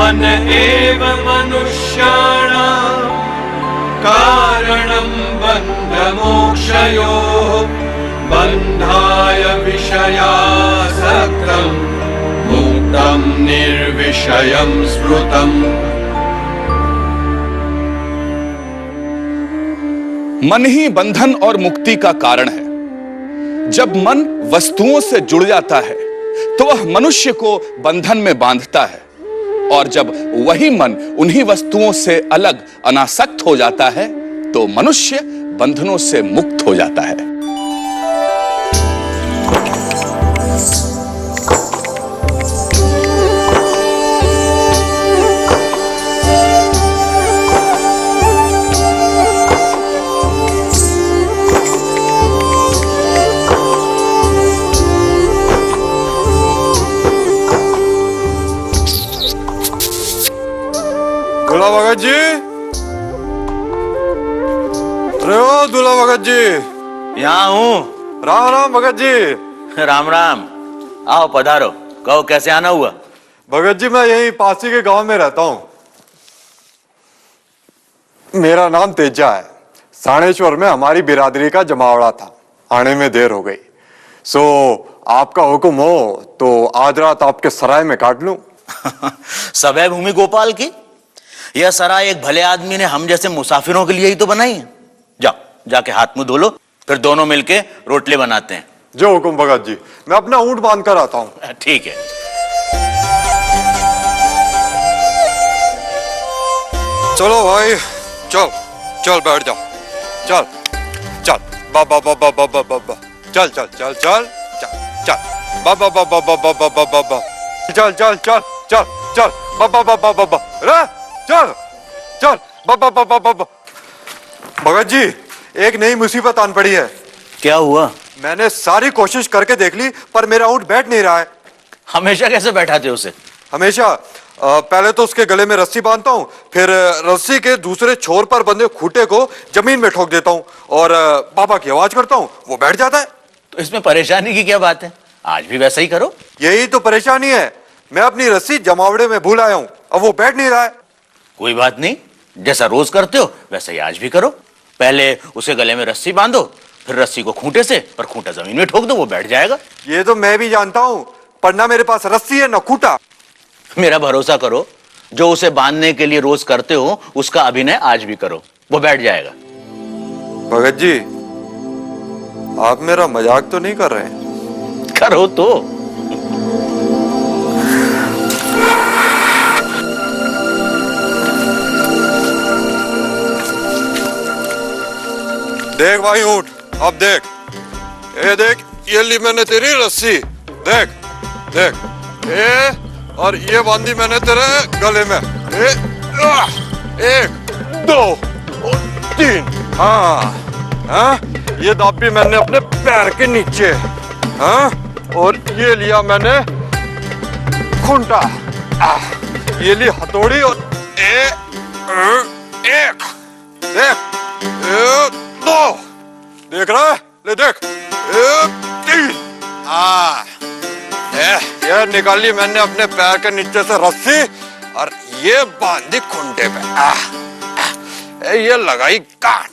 मन एव मनुष्याणां कारणं बन्धमोक्षयोः बन्धाय विषयासक्तं मुक्तं निर्विषयं स्मृतम्। मन ही बंधन और मुक्ति का कारण है। जब मन वस्तुओं से जुड़ जाता है तो वह मनुष्य को बंधन में बांधता है, और जब वही मन उन्हीं वस्तुओं से अलग अनासक्त हो जाता है तो मनुष्य बंधनों से मुक्त हो जाता है। दूल्हा भगत जी, अरे ओ दूल्हा भगत जी। यहाँ हूँ। राम राम भगत जी। राम राम। आओ पधारो। कहो कैसे आना हुआ? भगत जी मैं यहीं पासी के गांव में रहता हूँ। मेरा नाम तेजा है। साणेश्वर में हमारी बिरादरी का जमावड़ा था, आने में देर हो गई। सो आपका हुक्म हो तो आज रात आपके सराय में काट लूं। सवै भूमि गोपाल की यह सराय एक भले आदमी ने हम जैसे मुसाफिरों के लिए ही तो बनाई है। जाओ जाके हाथ मुंह धो लो, फिर दोनों मिलके रोटले बनाते हैं। जो हुक्म भगत जी। मैं अपना ऊंट बांध कर आता हूँ। ठीक है। चलो भाई, चल चल बैठ जाओ। चल चल बाबा बाबा बाबा बाबा चल चल चल चल चल चल बाबा बाबा बाबा बाबा बाबा चल चल चल चल चल बाबा बाबा बाबा रे चल चल बाबा बाबा बाबा। भगत जी एक नई मुसीबत आन पड़ी है। क्या हुआ? मैंने सारी कोशिश करके देख ली पर मेरा ऊंट बैठ नहीं रहा है। हमेशा कैसे बैठाते हो उसे? हमेशा पहले तो उसके गले में रस्सी बांधता हूँ, फिर रस्सी के दूसरे छोर पर बंधे खूंटे को जमीन में ठोक देता हूँ और बाबा की आवाज करता हूँ, वो बैठ जाता है। तो इसमें परेशानी की क्या बात है? आज भी वैसा ही करो। यही तो परेशानी है। मैं अपनी रस्सी जमावड़े में भूल आया हूँ, अब वो बैठ नहीं रहा है। कोई बात नहीं, जैसा रोज करते हो वैसा ही आज भी करो। पहले उसे गले में रस्सी बांधो, फिर रस्सी को खूंटे से और खूंटा जमीन में ठोक दो, वो बैठ जाएगा। ये तो मैं भी जानता हूँ, पर ना मेरे पास रस्सी है ना खूंटा। मेरा भरोसा करो, जो उसे बांधने के लिए रोज करते हो उसका अभिनय आज भी करो, वो बैठ जाएगा। भगत जी आप मेरा मजाक तो नहीं कर रहे हैं? करो तो। देख भाई ऊंट, अब देख, ये देख, ये ली मैंने तेरी रस्सी, देख देख, ये और ये बांधी मैंने तेरे गले में, एक दो और तीन, हाँ हाँ, ये दाबी मैंने अपने पैर के नीचे, हाँ, और ये लिया मैंने खूंटा, ये ली हथौड़ी और एक देख, दो, देख रहा है? ले देख, एक तीन, हाँ, ये निकाली मैंने अपने पैर के नीचे से रस्सी और ये बांधी खूंटे पे, ये लगाई काट,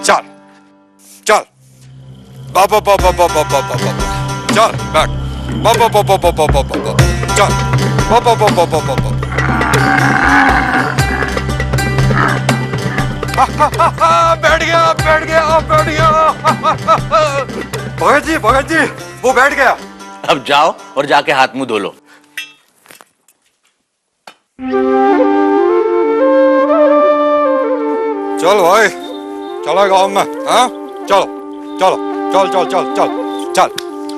चल चल बाबा बाबा बाबा बाबा बाबा चल बैठ बाबा बाबा बाबा बाबा चल बाबा बाबा बाबा बाबा बैठ गया बैठ गया बैठ गया। भगत जी वो बैठ गया। अब जाओ और जाके हाथ मुंह धो लो। चल भाई चलो गाँव में, हाँ चलो चलो चल चल चल चल चल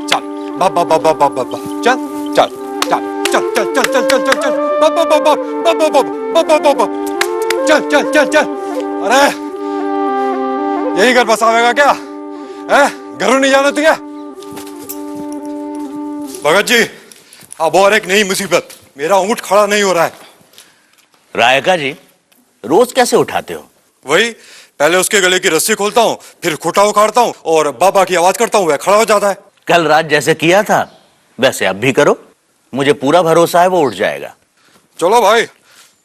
चल बाबा बाबा बाबा बाबा चल चल चल चल चल चल चल चल चल चल बाबा बाबा बाबा बाबा बाबा चल चल चल चल। अरे यही घर बसावेगा क्या? घरों नहीं जाना तुझे? भगत जी अब और एक नई मुसीबत, मेरा ऊंट खड़ा नहीं हो रहा है। रायका जी रोज कैसे उठाते हो? वही, पहले उसके गले की रस्सी खोलता हूँ, फिर खूंटा उखाड़ता हूँ और बाबा की आवाज करता हूँ, वह खड़ा हो जाता है। कल रात जैसे किया था वैसे अब भी करो, मुझे पूरा भरोसा है वो उठ जाएगा। चलो भाई,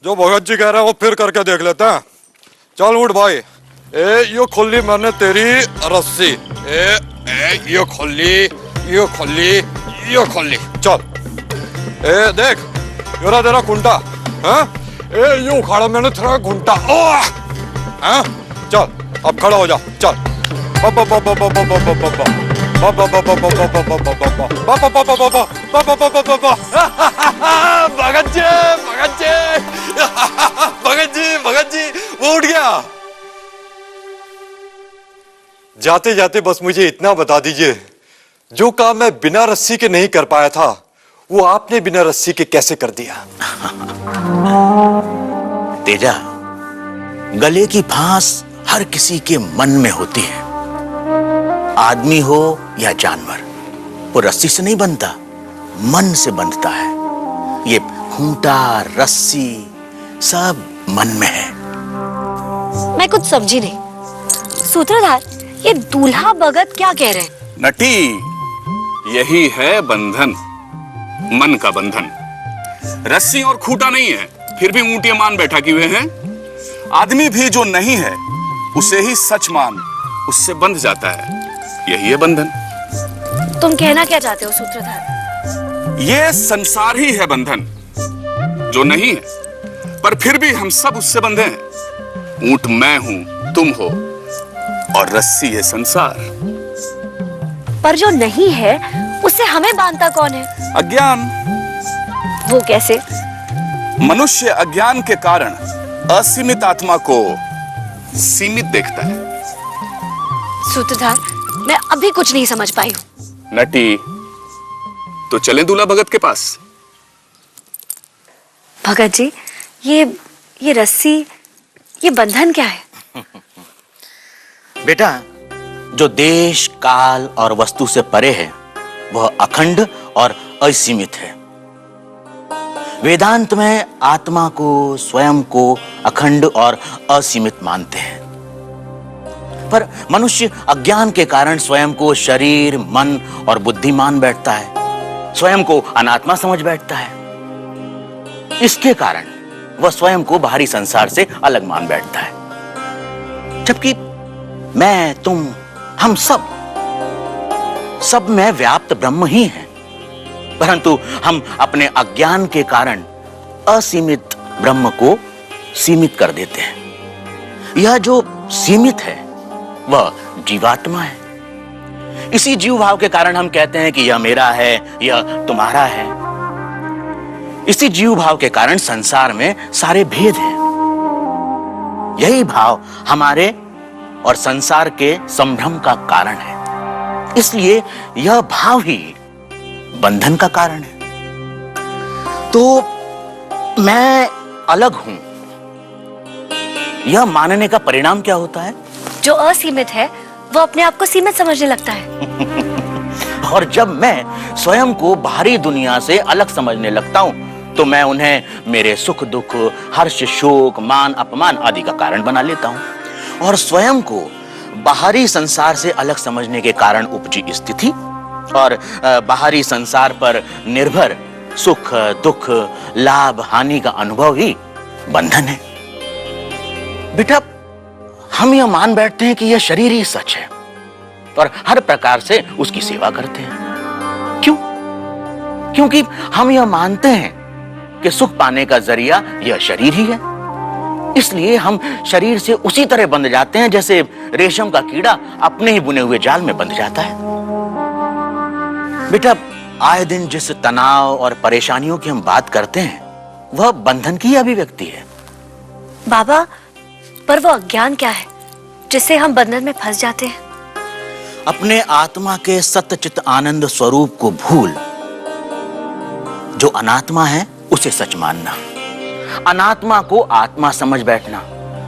जो भगत जी कह रहे हैं वो फिर करके देख लेते हैं। चल उठ भाई। ए यो खोली मैंने तेरी रस्सी। यो खोली, यो खोली, यो खोली। चल ए देख, योरा तेरा कुंटा। हाँ ए यो उखाड़ा मैंने तेरा घुंटा। हाँ चल अब खड़ा हो जा। चल बाबा बाबा बाबा बाबा बाबा बाबा बाबा बाबा बाबा बाबा बाबा बाबा बाबा बाबा भगत जी, भगत जी, भगत जी, भगत जी वो उठ गया। जाते जाते बस मुझे इतना बता दीजिए, जो काम मैं बिना रस्सी के नहीं कर पाया था वो आपने बिना रस्सी के कैसे कर दिया? तेजा, गले की फांस हर किसी के मन में होती है। आदमी हो या जानवर, वो रस्सी से नहीं बनता, मन से बनता है। ये खूंटा, रस्सी सब मन में है। मैं कुछ समझी नहीं। सूत्रधार, ये दूल्हा भगत क्या कह रहे हैं? नटी, यही है बंधन, मन का बंधन। रस्सी और खूंटा नहीं है, फिर भी ऊंटियां मान बैठा किए हैं। आदमी भी जो नहीं है उसे ही सच मान उससे बंध जाता है, यही है बंधन। तुम कहना क्या चाहते हो सूत्रधार? ये संसार ही है बंधन, जो नहीं है पर फिर भी हम सब उससे बंधे हैं। ऊंट मैं हूं, तुम हो, और रस्सी है संसार। पर जो नहीं है उसे हमें बांधता कौन है? अज्ञान। वो कैसे? मनुष्य अज्ञान के कारण असीमित आत्मा को सीमित देखता है। सूत्रधार, मैं अभी कुछ नहीं समझ पाई हूं। नटी, तो चलें दूल्हा भगत के पास। भगत जी, ये रस्सी, ये बंधन क्या है? बेटा, जो देश, काल और वस्तु से परे है वह अखंड और असीमित है। वेदांत में आत्मा को, स्वयं को अखंड और असीमित मानते हैं, पर मनुष्य अज्ञान के कारण स्वयं को शरीर, मन और बुद्धि मान बैठता है, स्वयं को अनात्मा समझ बैठता है। इसके कारण वह स्वयं को बाहरी संसार से अलग मान बैठता है, जबकि मैं, तुम, हम सब में व्याप्त ब्रह्म ही हैं, परंतु हम अपने अज्ञान के कारण असीमित ब्रह्म को सीमित कर देते हैं। यह जो सीमित है वह जीवात्मा है। इसी जीव भाव के कारण हम कहते हैं कि यह मेरा है, यह तुम्हारा है। इसी जीव भाव के कारण संसार में सारे भेद हैं। यही भाव हमारे और संसार के संभ्रम का कारण है। इसलिए यह भाव ही बंधन का कारण है। तो मैं अलग हूं, यह मानने का परिणाम क्या होता है? जो असीमित है वो अपने आप को सीमित समझने लगता है। और जब मैं स्वयं को बाहरी दुनिया से अलग समझने लगता हूं तो मैं उन्हें मेरे सुख दुख, हर्ष शोक, मान अपमान आदि का कारण बना लेता हूं। और स्वयं को बाहरी संसार से अलग समझने के कारण उपजी स्थिति और बाहरी संसार पर निर्भर सुख दुख, लाभ हानि का अनुभव ही बंधन है। बेटा, हम यह मान बैठते हैं कि यह शरीर ही सच है और हर प्रकार से उसकी सेवा करते हैं। क्यों? क्योंकि हम यह मानते हैं कि सुख पाने का जरिया यह शरीर ही है। इसलिए हम शरीर से उसी तरह बंध जाते हैं जैसे रेशम का कीड़ा अपने ही बुने हुए जाल में बंध जाता है। बेटा, आए दिन जिस तनाव और परेशानियों की हम बात करते हैं वह बंधन की अभिव्यक्ति है। बाबा, पर वो अज्ञान क्या है जिससे हम बंधन में फंस जाते हैं? अपने आत्मा के सत्चित आनंद स्वरूप को भूल, जो अनात्मा है उसे सच मानना, अनात्मा को आत्मा समझ बैठना,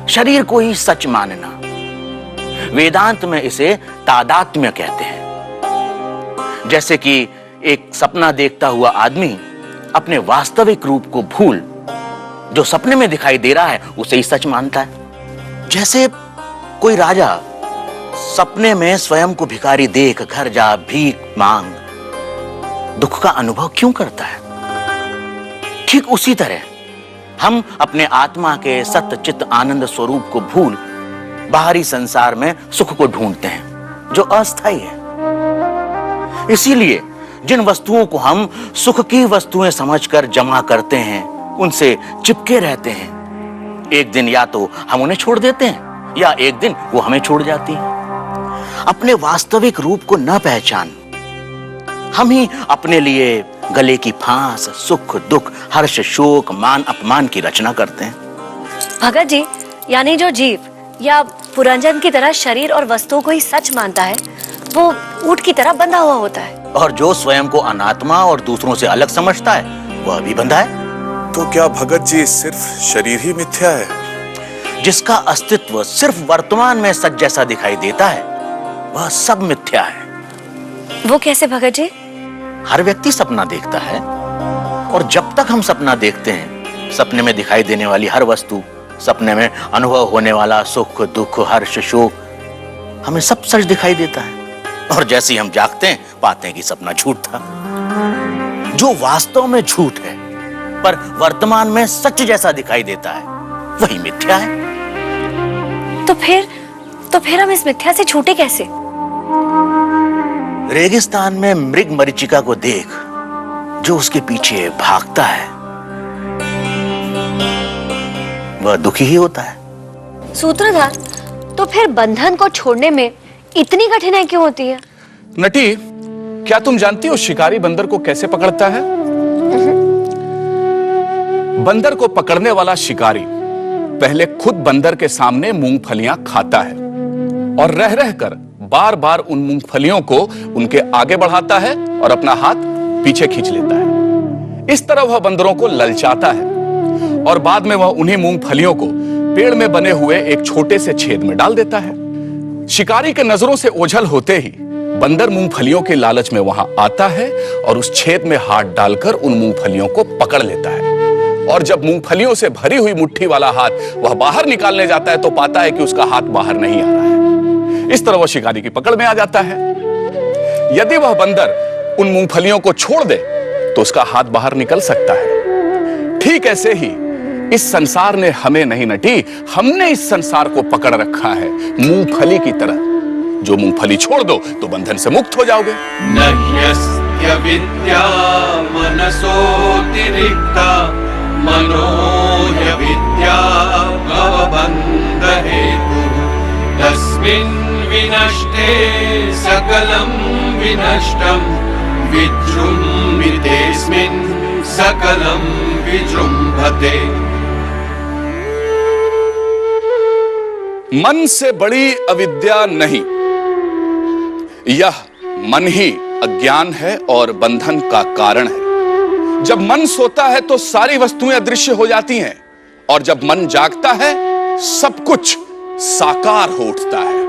शरीर को ही सच मानना। वेदांत में इसे तादात्म्य कहते हैं। जैसे कि एक सपना देखता हुआ आदमी अपने वास्तविक रूप को भूल जो सपने में दिखाई दे रहा है उसे ही सच मानता है। जैसे कोई राजा सपने में स्वयं को भिखारी देख घर जा भीख मांग दुख का अनुभव क्यों करता है? ठीक उसी तरह हम अपने आत्मा के सत्य चित्त आनंद स्वरूप को भूल बाहरी संसार में सुख को ढूंढते हैं जो अस्थायी है। इसीलिए जिन वस्तुओं को हम सुख की वस्तुएं समझकर जमा करते हैं, उनसे चिपके रहते हैं। एक दिन या तो हम उन्हें छोड़ देते हैं या एक दिन वो हमें छोड़ जाती है। अपने वास्तविक रूप को न पहचान हम ही अपने लिए गले की फांस, सुख दुख, हर्ष शोक, मान अपमान की रचना करते हैं। भगत जी, यानी जो जीव या पुरंजन की तरह शरीर और वस्तुओं को ही सच मानता है, वो ऊंट की तरह बंधा हुआ होता है। और जो स्वयं को अनात्मा और दूसरों से अलग समझता है, वह भी बंधा है। तो क्या भगत जी सिर्फ शरीर ही मिथ्या है? जिसका अस्तित्व सिर्फ वर्तमान में सच जैसा दिखाई देता है, वह सब मिथ्या है। वो कैसे भगत जी? हर व्यक्ति सपना देखता है और जब तक हम सपना देखते हैं, सपने में दिखाई देने वाली हर वस्तु, सपने में अनुभव होने वाला सुख दुख हर्ष शोक, हमें सब सच दिखाई देता है। और जैसे ही हम जागते हैं, पाते हैं कि सपना झूठ था। जो वास्तव में झूठ है पर वर्तमान में सच जैसा दिखाई देता है, वही मिथ्या है। तो फिर हम इस मिथ्या से छूटे कैसे? रेगिस्तान में मृग मरीचिका को देख, जो उसके पीछे भागता है वह दुखी ही होता है। सूत्रधार, तो फिर बंधन को छोड़ने में इतनी कठिनाई क्यों होती है? नटी, क्या तुम जानती हो शिकारी बंदर को कैसे पकड़ता है? बंदर को पकड़ने वाला शिकारी पहले खुद बंदर के सामने मूंगफलियां खाता है और रह रहकर बार बार उन मूंगफलियों को उनके आगे बढ़ाता है और अपना हाथ पीछे खींच लेता है। इस तरह वह बंदरों को ललचाता है और बाद में वह उन्हीं मूंगफलियों को पेड़ में बने हुए एक छोटे से छेद में डाल देता है। शिकारी के नजरों से ओझल होते ही बंदर मूंगफलियों के लालच में वहां आता है और उस छेद में हाथ डालकर उन मूंगफलियों को पकड़ लेता है। और जब मूंगफलियों से भरी हुई मुट्ठी वाला हाथ वह बाहर निकालने जाता है, तो पाता है कि उसका हाथ बाहर नहीं आ रहा है। इस तरह वह शिकारी की पकड़ में आ जाता है। यदि वह बंदर उन मूंगफलियों को छोड़ दे तो उसका हाथ बाहर निकल सकता है। ठीक ऐसे ही इस संसार ने हमें नहीं नटी, हमने इस संसार को पकड़ रखा है मूंगफली की तरह। जो मूंगफली छोड़ दो तो बंधन से मुक्त हो जाओगे। न ह्यस्य विद्या मनसोऽतिरिक्ता मनो ह्यविद्या भवबन्ध हेतुः तस्मिन् विनष्टे सकलं विनष्टं विजृम्भितेऽस्मिन् सकलं विजृम्भते। मन से बड़ी अविद्या नहीं, यह मन ही अज्ञान है और बंधन का कारण है। जब मन सोता है तो सारी वस्तुएं अदृश्य हो जाती हैं और जब मन जागता है सब कुछ साकार हो उठता है।